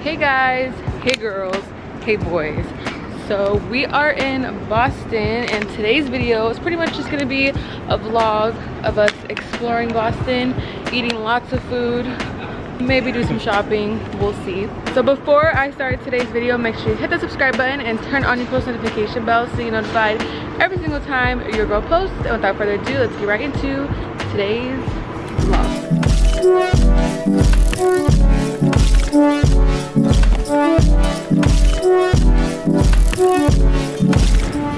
Hey guys, hey girls, hey boys. So we are in Boston and today's video is pretty much just gonna be a vlog of us exploring Boston, eating lots of food, maybe do some shopping, we'll see. So before I start today's video, make sure you hit the subscribe button and turn on your post notification bell so you're notified every single time your girl posts. And without further ado, let's get right into today's vlog.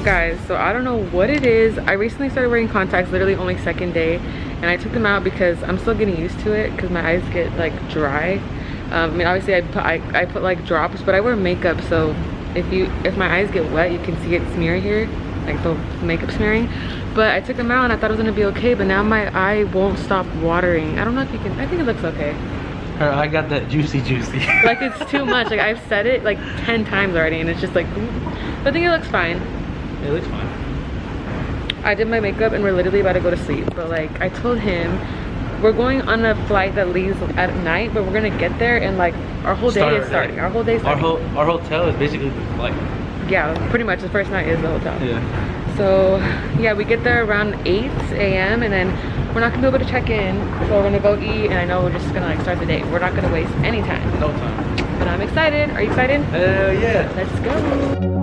Guys, so I don't know what it is. I recently started wearing contacts, literally only second day, and I took them out because I'm still getting used to it because my eyes get like dry. I mean, obviously I put like drops, but I wear makeup, so if my eyes get wet, you can see it smear here, like the makeup smearing. But I took them out and I thought it was gonna be okay, but now my eye won't stop watering. I don't know if you can, I think it looks okay. I got that juicy. Like it's too much. Like I've said it like 10 times already and it's just like, but I think it looks fine. It looks fine. I did my makeup and we're literally about to go to sleep, but like I told him we're going on a flight that leaves at night, but we're gonna get there and like our whole day is starting. Our whole day is starting. Our hotel is basically the flight. Yeah, pretty much the first night is the hotel. Yeah. So yeah, we get there around 8 a.m. and then we're not gonna be able to check in, so we're gonna go eat, and I know we're just gonna like start the day. We're not gonna waste any time. No time. But I'm excited. Are you excited? Hell yeah. Let's go.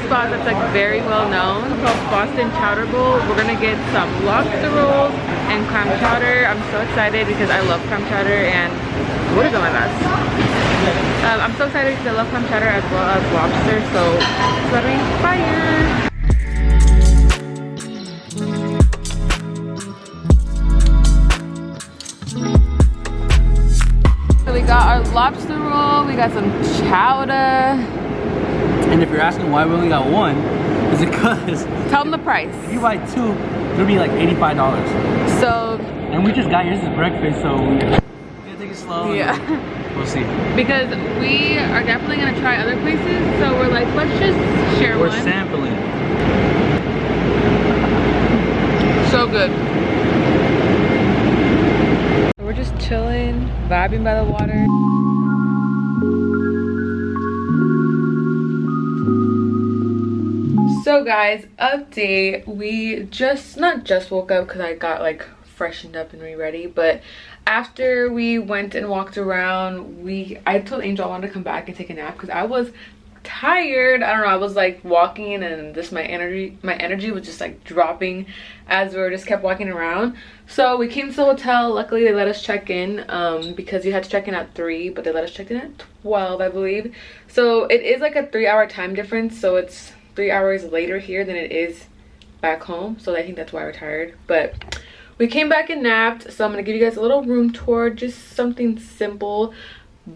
Spot that's like very well known called Boston Chowder Bowl. We're gonna get some lobster rolls and clam chowder. I'm so excited because I love clam chowder and what is on my best. I'm so excited because I love clam chowder as well as lobster, so it's gonna be fire. So we got our lobster roll, we got some chowder. And if you're asking why we only got one, it's because tell them the price. If you buy two, it'll be like $85. So and we just got here, this is breakfast, so we're gonna take it slow. Yeah. We'll see. Because we are definitely gonna try other places, so we're like, let's just share one. We're sampling. So good. We're just chilling, vibing by the water. So guys, update, we not just woke up because I got like freshened up and ready, but after we went and walked around, I told Angel I wanted to come back and take a nap because I was tired. I don't know, I was like walking and just my energy was just like dropping as we just kept walking around. So we came to the hotel. Luckily they let us check in because you had to check in at 3, but they let us check in at 12, I believe. So it is like a 3-hour time difference, so it's 3 hours later here than it is back home, so I think that's why we're tired. But we came back and napped, so I'm gonna give you guys a little room tour, just something simple.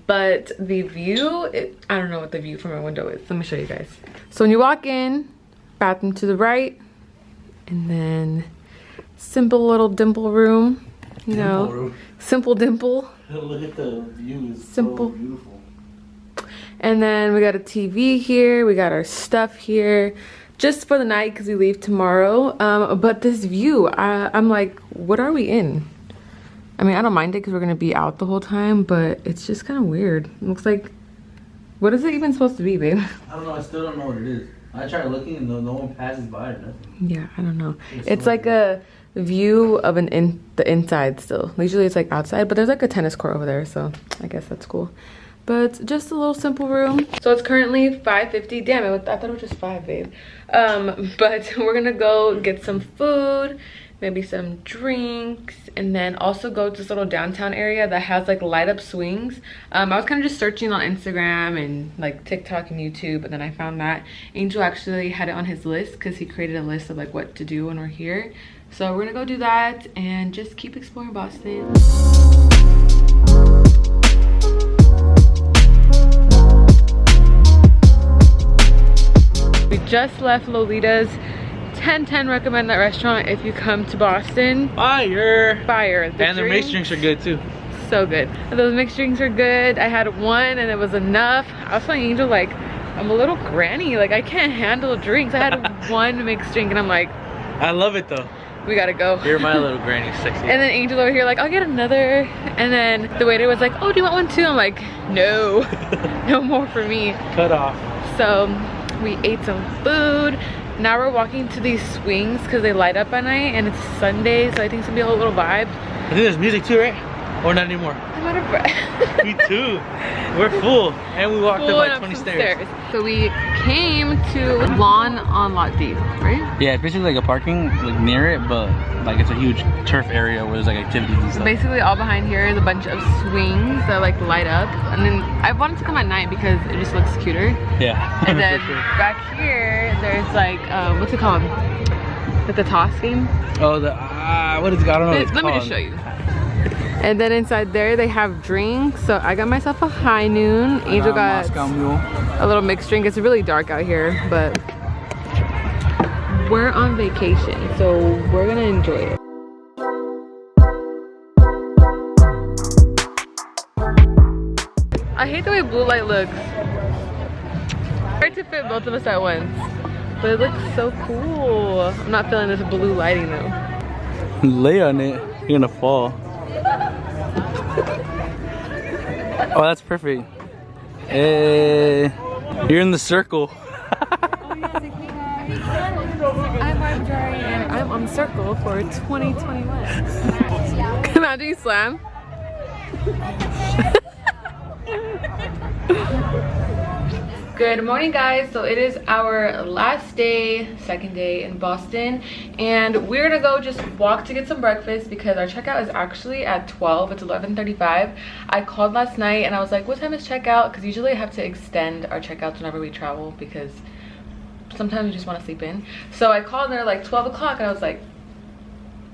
But the view, I don't know what the view from my window is. Let me show you guys. So when you walk in, bathroom to the right, and then simple little dimple room, you know, simple dimple. Look at the view. It's Simple. so beautiful. And then we got a TV here. We got our stuff here. Just for the night because we leave tomorrow. But this view, I'm like, what are we in? I mean, I don't mind it because we're going to be out the whole time. But it's just kind of weird. It looks like... What is it even supposed to be, babe? I don't know. I still don't know what it is. I tried looking and no one passes by or nothing. Yeah, I don't know. It's like a view of the inside still. Usually it's like outside, but there's like a tennis court over there, so I guess that's cool. But just a little simple room. So it's currently 5:50. Damn it, I thought it was just 5, babe. But we're gonna go get some food, maybe some drinks, and then also go to this little downtown area that has like light up swings. I was kind of just searching on Instagram and like TikTok and YouTube, and then I found that Angel actually had it on his list because he created a list of like what to do when we're here. So we're gonna go do that and just keep exploring Boston. We just left Lolita's. 10/10 recommend that restaurant if you come to Boston. Fire! Fire. And their mixed drinks are good too. So good. Those mixed drinks are good. I had one and it was enough. I was telling Angel like, I'm a little granny. Like I can't handle drinks. I had one mixed drink and I'm like, I love it though. We gotta go. You're my little granny, sexy. And then Angel over here like, I'll get another. And then the waiter was like, oh, do you want one too? I'm like, no, no more for me. Cut off. So we ate some food. Now we're walking to these swings because they light up at night and it's Sunday, so I think it's gonna be a whole little vibe. I think there's music too, right? Or not anymore? I'm out of breath. Me too. We're full. And we walked up like 20 stairs. So we came to Lawn on Lot D, right? Yeah, it's basically like a parking like near it, but like it's a huge turf area where there's like activities and stuff. Basically all behind here is a bunch of swings that like light up. And then I wanted to come at night because it just looks cuter. Yeah. And then back here, there's like, what's it called? Like the toss game? Oh, what is it? I don't know what it's Let me called. just show you. And then inside there they have drinks. So I got myself a high noon. Angel got Moscow Mule. a little mixed drink. It's really dark out here, but we're on vacation, so we're gonna enjoy it. I hate the way blue light looks. Hard to fit both of us at once, but it looks so cool. I'm not feeling this blue lighting though. Lay on it. You're gonna fall. Oh, that's perfect. Hey, you're in the circle. Oh, yes, I'm Bajari and I'm on Circle for 2021. Imagine you slam. Good morning, guys. So it is our last day, second day in Boston, and we're gonna go just walk to get some breakfast because our checkout is actually at 12. It's 11:35. I called last night and I was like, what time is checkout? Because usually I have to extend our checkouts whenever we travel because sometimes we just want to sleep in. So I called and they're like 12 o'clock and I was like,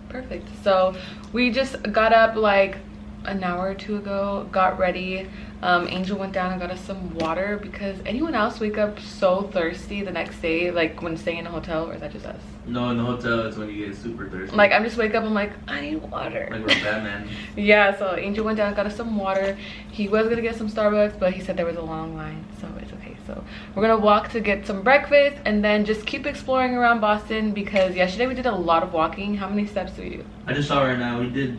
perfect. So we just got up like an hour or two ago, got ready. Angel went down and got us some water because anyone else wake up so thirsty the next day, like when staying in a hotel, or is that just us? No, in the hotel it's when you get super thirsty. Like I'm just wake up, I'm like, I need water. Like we're Batman. Yeah, so Angel went down and got us some water. He was gonna get some Starbucks, but he said there was a long line, so it's okay. So we're gonna walk to get some breakfast and then just keep exploring around Boston because yesterday we did a lot of walking. How many steps do we do? I just saw right now we did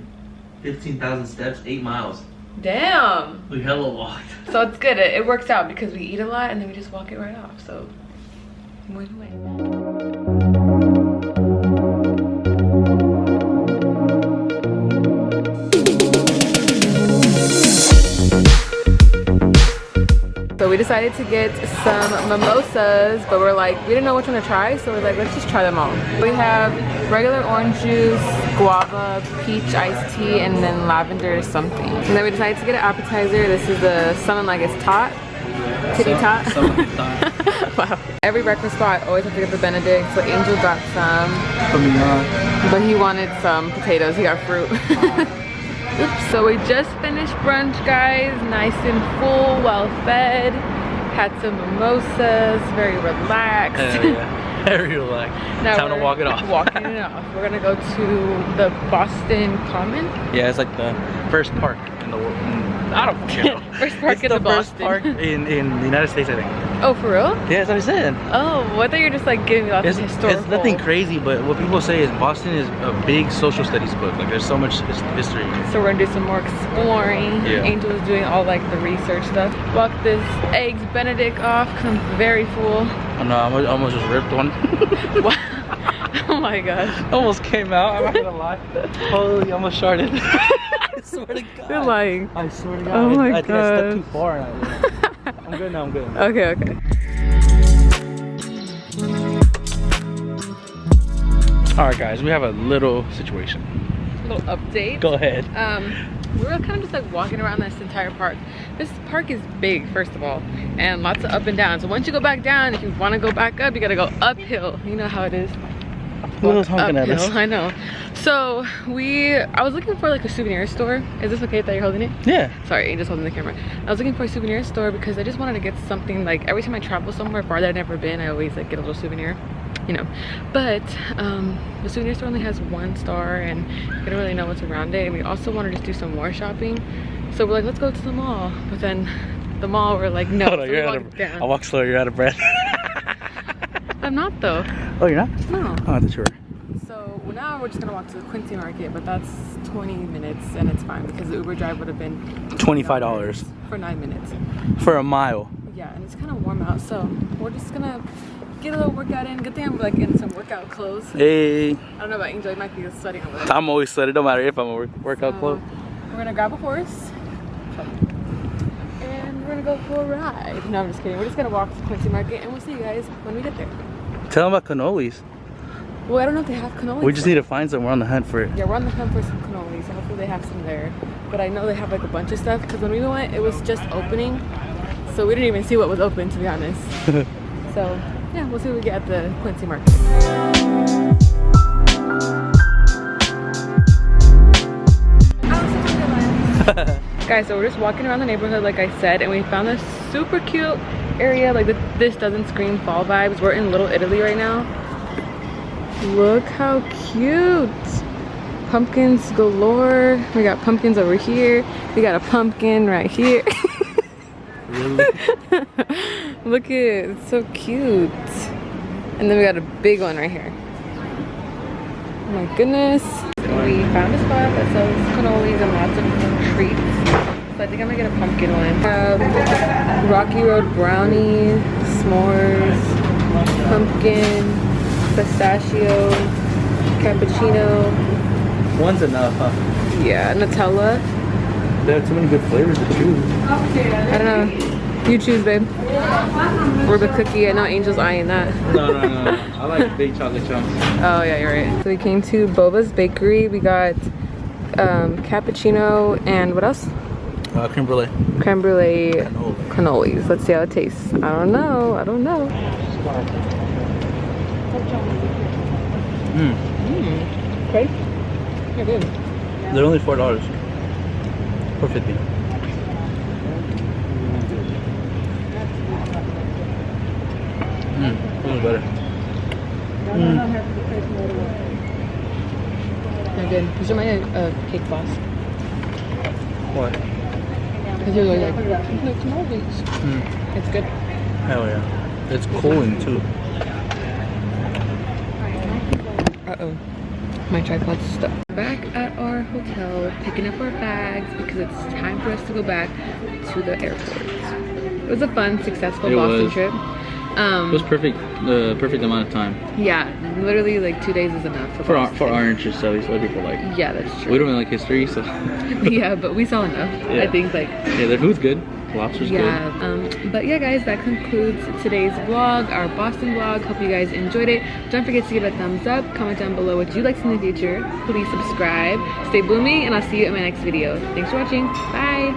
15,000 steps, 8 miles. Damn. We hella walked. So it's good. It works out because we eat a lot and then we just walk it right off. So muy bien. So we decided to get some mimosas, but we're like, we didn't know which one to try, so we're like, let's just try them all. We have regular orange juice, guava, peach iced tea, and then lavender something. And then we decided to get an appetizer. This is the something like it's tot. Titty tot. Wow. Every breakfast spot always have to get the Benedict, so Angel got some. But he wanted some potatoes, he got fruit. Oops. So we just finished brunch, guys. Nice and full, well fed. Had some mimosas, very relaxed. Yeah, very relaxed. Now time to walk it off. Walking it off. We're gonna go to the Boston Common. Yeah, it's like the first park in I don't care. First park It's in the first Boston. park in the United States, I think. Oh, for real? Yeah, that's what I said. Oh, I thought you were just like giving me lots of historical. It's nothing crazy, but what people say is Boston is a big social studies book. Like there's so much history. So we're gonna do some more exploring. Yeah. Angel is doing all like the research stuff. Walk this eggs Benedict off because I'm very full. Oh no, I almost just ripped one. Wow. Oh my gosh. Almost came out, I'm not gonna lie. Holy, almost sharded. I swear to God. You're lying. I swear to God. Oh my I think I stepped too God. far. I'm good now, I'm good. Okay, okay. Alright guys, we have a little situation. Little update. Go ahead. We were kind of just like walking around this entire park. This park is big, first of all, and lots of up and down. So once you go back down, if you want to go back up, you gotta go uphill. You know how it is. Who's honking at us? I know. So I was looking for like a souvenir store. Is this okay that you're holding it? Yeah. Sorry, Angel's holding the camera. I was looking for a souvenir store because I just wanted to get something. Like every time I travel somewhere far that I've never been, I always like get a little souvenir, you know. But the souvenir store only has 1 star and I don't really know what's around it. And we also want to just do some more shopping. So we're like, let's go to the mall. But then the mall, we're like, no. Hold on, you're out of breath. I'll walk slow, you're out of breath. I'm not though. Oh, you're not? No. Oh, I thought you were. So now we're just gonna walk to the Quincy Market, but that's 20 minutes and it's fine because the Uber drive would have been $25 for 9 minutes. for a mile. Yeah, and it's kind of warm out, so we're just gonna get a little workout in. Good thing I'm like in some workout clothes. Hey. I don't know about Angel, you might be sweating over there. I'm always sweaty, no matter if I'm a workout clothes. We're gonna grab a horse and we're gonna go for a ride. No, I'm just kidding. We're just gonna walk to Quincy Market and we'll see you guys when we get there. Tell them about cannolis. Well, I don't know if they have cannolis. We just need to find some. We're on the hunt for it. Yeah, we're on the hunt for some cannolis, so hopefully they have some there. But I know they have like a bunch of stuff because when we went, it was just opening, so we didn't even see what was open, to be honest. So yeah, we'll see what we get at the Quincy Market. Guys, so we're just walking around the neighborhood like I said, and we found this super cute area. Like this doesn't scream fall vibes. We're in Little Italy right now. Look how cute. Pumpkins galore. We got pumpkins over here. We got a pumpkin right here. Really? Look at it, it's so cute. And then we got a big one right here. Oh my goodness. We found a spot that sells cannolis and lots of treats. So I think I'm gonna get a pumpkin one. Rocky Road brownie, s'mores, pumpkin, pistachio, cappuccino. One's enough, huh? Yeah, Nutella. They have too many good flavors to choose. I don't know. You choose, babe. Or the cookie. I know Angel's eyeing that. No. I like big chocolate chunks. Oh yeah, you're right. So we came to Boba's Bakery. We got cappuccino and what else? Creme brulee. Creme brulee cannolis. Let's see how it tastes. I don't know. Okay. They're good. They're only $4. $4.50. This one's better. They're good. These are my cake boss. What? Because you're like cannolis. It's good. Hell yeah. It's cooling too. Uh-oh. My tripod's stuck. Back at our hotel, picking up our bags because it's time for us to go back to the airport. It was a fun, successful Boston trip. It was perfect, the perfect amount of time. Yeah, literally like 2 days is enough for our interest, at least other people like. Yeah, that's true. We don't really like history, so. Yeah, but we saw enough. Yeah. I think like. Yeah, their food's good. Lobster's good. But yeah, guys, that concludes today's vlog, our Boston vlog. Hope you guys enjoyed it. Don't forget to give it a thumbs up. Comment down below what you'd like to see in the future. Please subscribe. Stay blooming, and I'll see you in my next video. Thanks for watching. Bye.